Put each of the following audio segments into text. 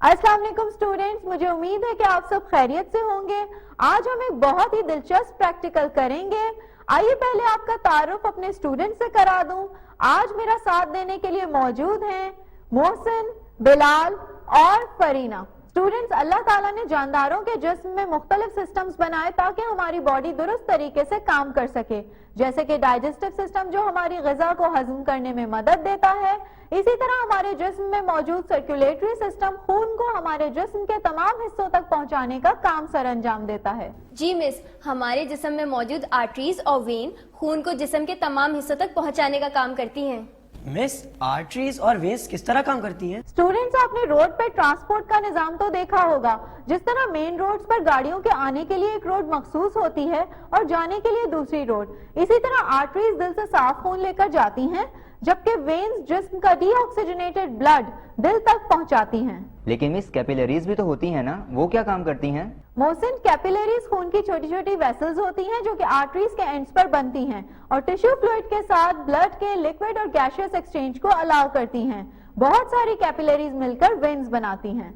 अस्सलाम वालेकुम स्टूडेंट्स, मुझे उम्मीद है कि आप सब खैरियत से होंगे। आज हम एक बहुत ही दिलचस्प प्रैक्टिकल करेंगे। आइए पहले आपका तारुफ अपने स्टूडेंट से करा दूं। आज मेरा साथ देने के लिए मौजूद हैं मोहसिन, बिलाल और फरीना। स्टूडेंट्स, अल्लाह ताला ने जानदारों के जिस्म में मुख्तलिफ सिस्टम्स बनाए ताकि हमारी बॉडी दुरुस्त तरीके से काम कर सके, जैसे कि डाइजेस्टिव सिस्टम जो हमारी ग़िज़ा को हजम करने में मदद देता है। इसी तरह हमारे जिस्म में मौजूद सर्कुलेटरी सिस्टम खून को हमारे जिस्म के तमाम हिस्सों तक पहुंचाने का काम सर अंजाम देता है। जी मिस, हमारे जिस्म में मौजूद आर्टरीज और वेन खून को जिस्म के तमाम हिस्सों तक पहुंचाने का काम करती हैं। मिस, आर्टरीज और वेन्स किस तरह काम करती हैं? स्टूडेंट्स, आपने रोड पे ट्रांसपोर्ट का निजाम तो देखा होगा। जिस तरह मेन रोड्स पर गाड़ियों के आने के लिए एक रोड मखसूस होती है और जाने के लिए दूसरी रोड, इसी तरह आर्टरीज दिल से साफ खून लेकर जाती हैं, जबकि वेन्स जिस्म का डीऑक्सीजनेटेड ब्लड दिल तक पहुंचाती हैं। लेकिन मिस, कैपिलरीज भी तो होती हैं ना, वो क्या काम करती हैं? मोहसिन, कैपिलरीज खून की छोटी छोटी वेसल्स होती हैं जो कि आर्टरीज के एंड्स पर बनती हैं और टिश्यू फ्लूइड के साथ ब्लड के लिक्विड और गैसियस एक्सचेंज को अलाउ करती हैं। बहुत सारी कैपिलरीज मिलकर वेन्स बनाती हैं।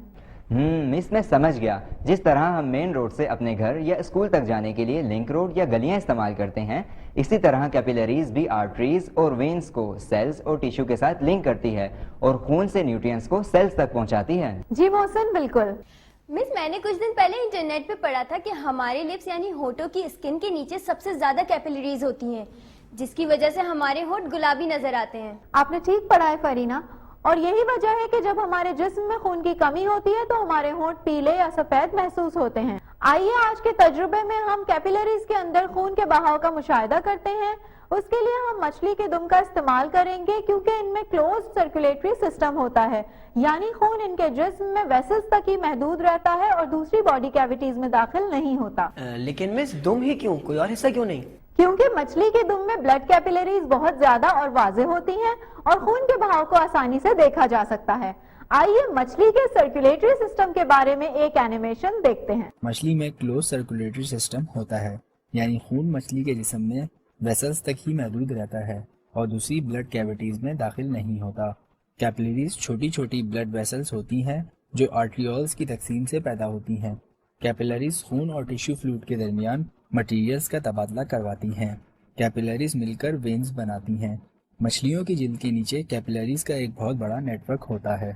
मिस, मैं समझ गया। जिस तरह हम मेन रोड से अपने घर या स्कूल तक जाने के लिए लिंक रोड या गलियां इस्तेमाल करते हैं, इसी तरह कैपिलरीज भी आर्टरीज और वेन्स को सेल्स और टिश्यू के साथ लिंक करती है और खून से न्यूट्रिएंट्स को सेल्स तक पहुंचाती है। जी मोहसिन, बिल्कुल। मिस, मैंने कुछ दिन पहले इंटरनेट पे पढ़ा था कि हमारे लिप्स यानी होठों की स्किन के नीचे सबसे ज्यादा कैपिलरीज होती हैं, जिसकी वजह से हमारे होठ गुलाबी नजर आते हैं। आपने ठीक पढ़ा है फरीना, और यही वजह है कि जब हमारे जिस्म में खून की कमी होती है तो हमारे होंठ पीले या सफेद महसूस होते हैं। आइए आज के तजुर्बे में हम कैपिलरीज के अंदर खून के बहाव का मुशाहिदा करते हैं। उसके लिए हम मछली के दुम का इस्तेमाल करेंगे क्योंकि इनमें क्लोज सर्कुलेटरी सिस्टम होता है, यानी खून इनके जिस्म में वेसल्स तक ही महदूद रहता है और दूसरी बॉडी कैविटीज में दाखिल नहीं होता। लेकिन मिस, दुम ही क्यों, कोई और हिस्सा क्यों नहीं? क्योंकि मछली के दुम में ब्लड कैपिलरीज बहुत ज्यादा और वाज़ेह होती हैं और खून के बहाव को आसानी से देखा जा सकता है। आइए मछली के सर्कुलेटरी सिस्टम के बारे में एक एनिमेशन देखते हैं। मछली में क्लोज सर्कुलेटरी सिस्टम होता है, यानी खून मछली के जिस्म में वेसल्स तक ही महदूद रहता है और दूसरी ब्लड कैविटीज में दाखिल नहीं होता। कैपिलरीज छोटी छोटी ब्लड वेसल्स होती हैं जो आर्टरियोल्स की तकसीम से पैदा होती हैं। कैपिलरीज खून और टिश्यू फ्लूइड के दरमियान मटेरियल्स का तबादला करवाती हैं। कैपिलरीज मिलकर वेन्स बनाती हैं। मछलियों की जिल्द के नीचे कैपिलरीज का एक बहुत बड़ा नेटवर्क होता है।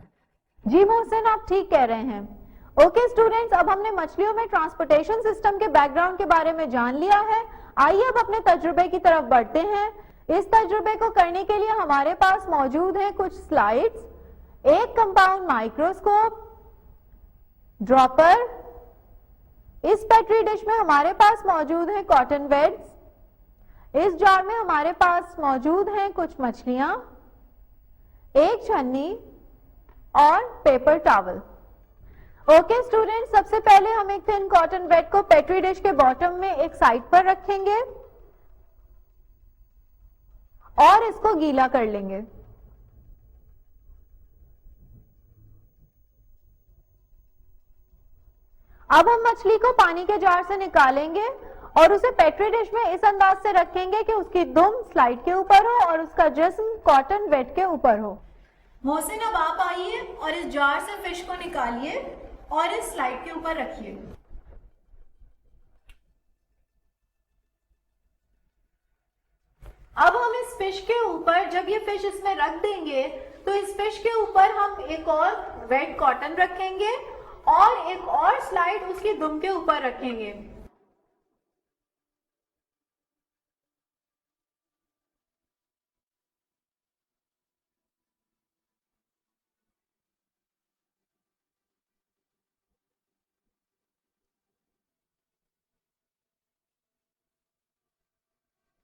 जी मोहसिन, आप ठीक कह रहे हैं। ओके स्टूडेंट्स, अब हमने मछलियों में ट्रांसपोर्टेशन सिस्टम के बैकग्राउंड के बारे में जान लिया है। आइए अब अपने तजुर्बे की तरफ बढ़ते हैं। इस तजुर्बे को करने के लिए हमारे पास मौजूद हैं कुछ स्लाइड्स, एक कंपाउंड माइक्रोस्कोप, ड्रॉपर। इस पेट्री डिश में हमारे पास मौजूद है कॉटन वेड्स। इस जार में हमारे पास मौजूद हैं कुछ मछलियां, एक छन्नी और पेपर टॉवल। ओके स्टूडेंट्स, सबसे पहले हम एक थिन कॉटन वेड को पेट्री डिश के बॉटम में एक साइड पर रखेंगे और इसको गीला कर लेंगे। अब हम मछली को पानी के जार से निकालेंगे और उसे पेट्री डिश में इस अंदाज से रखेंगे कि उसकी दुम स्लाइड के ऊपर हो और उसका जिस्म कॉटन वेड के ऊपर हो। मोहसिन, अब आप आइए और इस जार से फिश को निकालिए और इस स्लाइड के ऊपर रखिए। अब हम इस फिश के ऊपर, जब ये फिश इसमें रख देंगे तो इस फिश के ऊपर हम एक और वेट कॉटन रखेंगे और एक और स्लाइड उसकी दुम के ऊपर रखेंगे।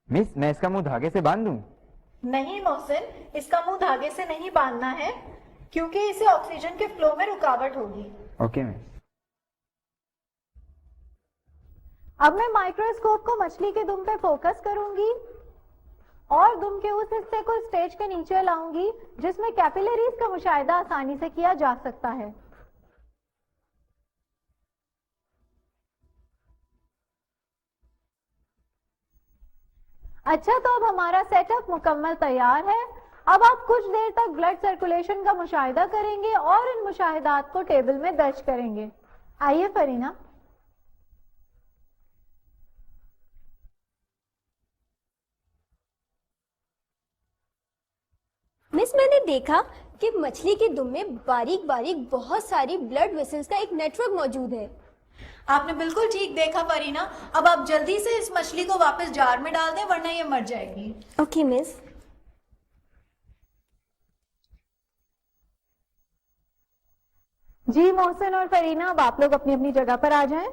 मिस, मैं इसका मुंह धागे से बांध दूं? नहीं मोहसिन, इसका मुंह धागे से नहीं बांधना है क्योंकि इसे ऑक्सीजन के फ्लो में रुकावट होगी। Okay miss. अब मैं माइक्रोस्कोप को मछली के दुम पे फोकस करूंगी और दुम के उस हिस्से को स्टेज के नीचे लाऊंगी जिसमें कैपिलरीज का मुशाहिदा आसानी से किया जा सकता है। अच्छा, तो अब हमारा सेटअप मुकम्मल तैयार है। اب آپ کچھ دیر تک بلڈ سرکولیشن کا مشاہدہ کریں گے اور ان مشاہدات کو ٹیبل میں درج کریں گے. آئیے فرینہ. مس میں نے دیکھا کہ مچھلی کے دم میں باریک باریک بہت ساری بلڈ ویسلز کا ایک نیٹ ورک موجود ہے. آپ نے بالکل ٹھیک دیکھا فرینا. اب آپ جلدی سے اس مچھلی کو واپس جار میں ڈال دیں ورنہ یہ مر جائے گی. اوکے مس. جی محسن اور فرینا, اب آپ لوگ اپنی اپنی جگہ پر آ جائیں.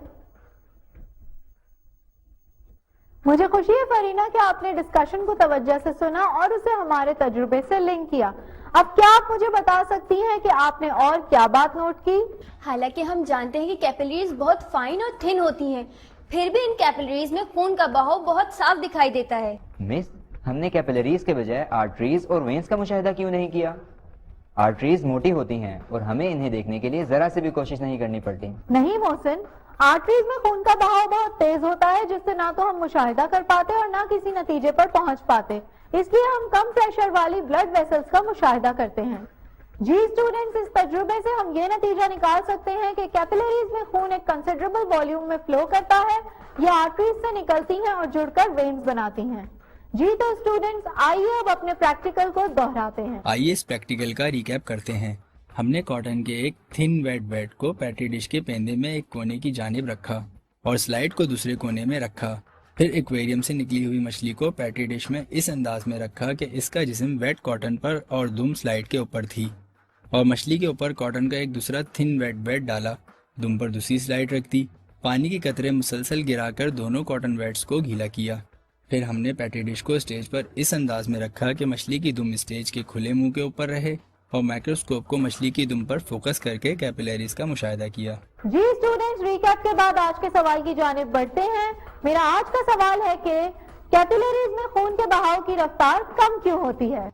مجھے خوشی ہے فرینا کہ آپ نے ڈسکشن کو توجہ سے سنا اور اسے ہمارے تجربے سے لنک کیا. اب کیا آپ مجھے بتا سکتی ہیں کہ آپ نے اور کیا بات نوٹ کی؟ حالانکہ ہم جانتے ہیں کہ کیپلریز بہت فائن اور تھن ہوتی ہیں, پھر بھی ان کیپلریز میں خون کا بہاؤ بہت صاف دکھائی دیتا ہے. مس, ہم نے کیپلریز کے بجائے آرٹریز اور وینز کا مشاہدہ کیوں نہیں کیا؟ آرٹریز موٹی ہوتی ہیں اور ہمیں انہیں دیکھنے کے لیے ذرا سے بھی کوشش نہیں کرنی پڑتی. نہیں محسن, آرٹریز میں خون کا بہاؤ بہت تیز ہوتا ہے جس سے نہ تو ہم مشاہدہ کر پاتے اور نہ کسی نتیجے پر پہنچ پاتے, اس لیے ہم کم پریشر والی بلڈ ویسلز کا مشاہدہ کرتے ہیں. جی اسٹوڈنٹس, اس تجربے سے ہم یہ نتیجہ نکال سکتے ہیں کہ کیپلریز میں خون ایک کنسیڈریبل والیوم میں فلو کرتا ہے. یہ آرٹریز سے نکلتی ہیں اور جڑ کر وینز بناتی ہیں. جی تو اسٹوڈنٹس, آئیے اب اپنے پریکٹیکل کو دہراتے ہیں. آئیے اس پریکٹیکل کا ریکیپ کرتے ہیں. ہم نے کاٹن کے ایک تھن ویٹ بیڈ کو پیٹری ڈش کے پیندے میں ایک کونے کی جانب رکھا اور سلائڈ کو دوسرے کونے میں رکھا. پھر ایکویریم سے نکلی ہوئی مچھلی کو پیٹری ڈش میں اس انداز میں رکھا کہ اس کا جسم ویٹ کاٹن پر اور دم سلائڈ کے اوپر تھی, اور مچھلی کے اوپر کاٹن کا ایک دوسرا تھن ویٹ بیڈ ڈالا. دم پر دوسری سلائڈ رکھ دی. پانی کے قطرے مسلسل گرا کر دونوں کاٹن ویٹس کو گیلا کیا. پھر ہم نے پیٹری ڈش کو اسٹیج پر اس انداز میں رکھا کہ مچھلی کی دم اسٹیج کے کھلے منہ کے اوپر رہے اور مائکروسکوپ کو مچھلی کی دم پر فوکس کر کے کیپلریز کا مشاہدہ کیا. جی اسٹوڈنٹس, ریکیپ کے بعد آج کے سوال کی جانب بڑھتے ہیں. میرا آج کا سوال ہے کہ کیپلریز میں خون کے بہاؤ کی رفتار کم کیوں ہوتی ہے؟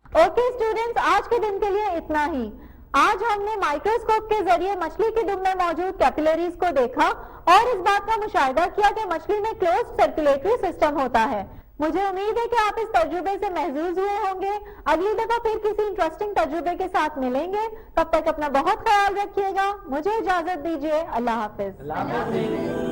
اوکے اسٹوڈنٹس, آج کے دن کے لیے اتنا ہی. آج ہم نے مائکروسکوپ کے ذریعے مچھلی کی دم میں موجود کیپلریز کو دیکھا اور اس بات کا مشاہدہ کیا کہ مچھلی میں کلوزڈ سرکولیٹری سسٹم ہوتا ہے. مجھے امید ہے کہ آپ اس تجربے سے محظوظ ہوئے ہوں گے. اگلی دفعہ پھر کسی انٹرسٹنگ تجربے کے ساتھ ملیں گے. تب تک اپنا بہت خیال رکھیے گا. مجھے اجازت دیجیے. اللہ حافظ.